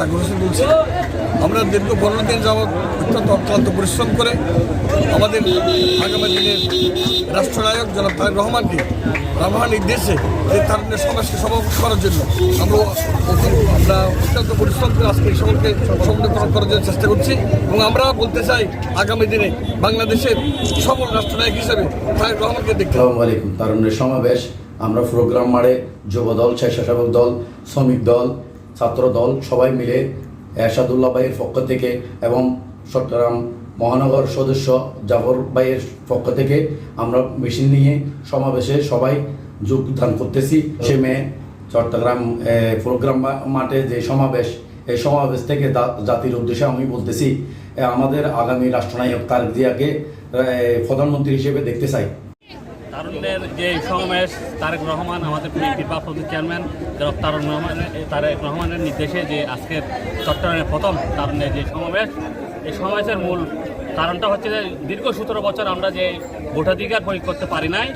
জাকির হোসেন বলছি। আমরা দীর্ঘ 15 দিন যাবৎ অত্যন্ত অক্লান্ত পরিশ্রম করে আমাদের আগামী দিনের রাষ্ট্রনায়ক জনাব তারেক রহমানকে আমার নির্দেশে যে তারুণ্যের সমাজকে সভাপতি করার জন্য আমরা অত্যন্ত পরিশ্রম করে আজকে এই সকলকে সংরক্ষণ করার জন্য চেষ্টা করছি। এবং আমরা বলতে চাই আগামী দিনে বাংলাদেশের সফল রাষ্ট্রনায়ক হিসেবে তারেক রহমানকে দেখতে। আসসালামু আলাইকুম। তারুণ্যের সমাবেশ আমরা প্রোগ্রাম মাঠে যুব দল, স্বেচ্ছাসেবক দল, শ্রমিক দল, ছাত্র দল সবাই মিলে এরশাদুল্লাহ ভাইয়ের পক্ষ থেকে এবং চট্টগ্রাম মহানগর সদস্য জাফর ভাইয়ের পক্ষ থেকে আমরা মেশিন নিয়ে সমাবেশে সবাই যোগদান করতেছি। সে মেয়ে চট্টগ্রাম প্রোগ্রাম মাঠে যে সমাবেশ, এই সমাবেশ থেকে জাতির উদ্দেশ্যে আমি বলতেছি আমাদের আগামী রাষ্ট্রনায়ক তারেক জিয়াকে প্রধানমন্ত্রী হিসেবে দেখতে চাই। তারুণ্যের যে সমাবেশ, তারেক রহমান আমাদের বিএনপির ভারপ্রাপ্ত চেয়ারম্যান তারেক রহমানের নির্দেশে যে আজকের চট্টগ্রামের প্রথম তারুণ্যের যে সমাবেশ, এই সমাবেশের মূল কারণটা হচ্ছে যে দীর্ঘ 17 বছর আমরা যে ভোটাধিকার প্রয়োগ করতে পারি নাই,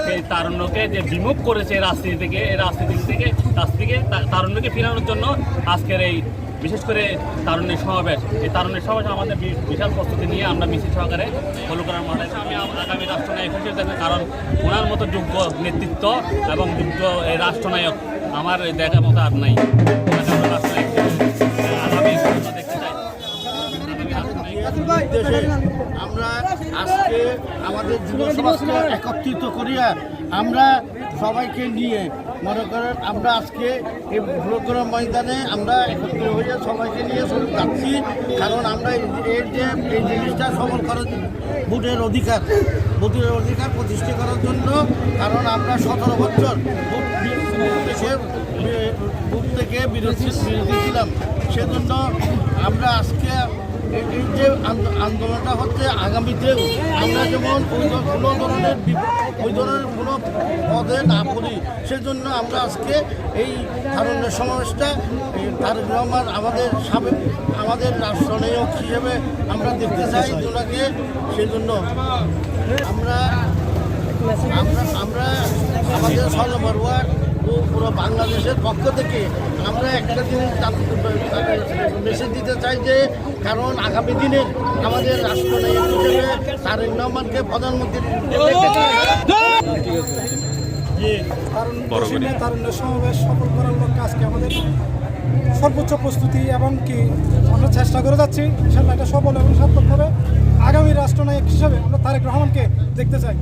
সেই তারুণ্যকে যে বিমুখ করেছে রাজনীতি থেকে তারুণ্যকে ফেরানোর জন্য আজকের এই বিশেষ করে তারুণ্যের সমাবেশ। এই তারুণ্যের সমাবেশ আমাদের বিশাল প্রস্তুতি নিয়ে আমরা মিছিল সহকারে ফলো করার মনে হয়েছে। আমি আগামী রাষ্ট্রনায়ক হিসেবে দেখি, কারণ ওনার মতো যোগ্য নেতৃত্ব এবং যোগ্য এই রাষ্ট্রনায়ক আমার দেখার মতো আর নাই। আমরা আজকে আমাদের যুব সমাজকে একত্রিত করিয়া আমরা সবাইকে নিয়ে মনে করেন আমরা আজকে এই প্রোগ্রাম ময়দানে আমরা একত্রিত হয়ে সবাইকে নিয়ে যাচ্ছি। কারণ আমরা এই জিনিসটা সবল করার ভোটের অধিকার প্রতিষ্ঠা করার জন্য, কারণ আমরা 17 বছর ভোট থেকে বিরতি ছিলাম। সেজন্য আমরা আজকে এই যে আন্দোলনটা হচ্ছে আগামীতেও আমরা যেমন ওই ধরনের কোনো পদে না পড়ি, সেজন্য আমরা আজকে এই তারুণ্যের সমাবেশটা তারেক রহমান আমাদের রাষ্ট্রনায়ক হিসেবে আমরা দেখতে চাই ওনাকে। সেজন্য আমরা আমাদের সর্ববার ও পুরো বাংলাদেশের পক্ষ থেকে আমরা একটা জিনিস মেসেজ দিতে চাই যে, কারণ আগামী দিনের আমাদের রাষ্ট্রনায়ক হিসেবে তারেক রহমানকে প্রধানমন্ত্রী তারুণ্যের সমাবেশ সফল করার লক্ষ্যে আজকে আমাদের সর্বোচ্চ প্রস্তুতি এবং কি আমরা চেষ্টা করে যাচ্ছি। ইনশাআল্লাহ এটা সফল এবং সার্থক হবে। আগামী রাষ্ট্রনায়ক হিসেবে আমরা তারেক রহমানকে দেখতে চাই।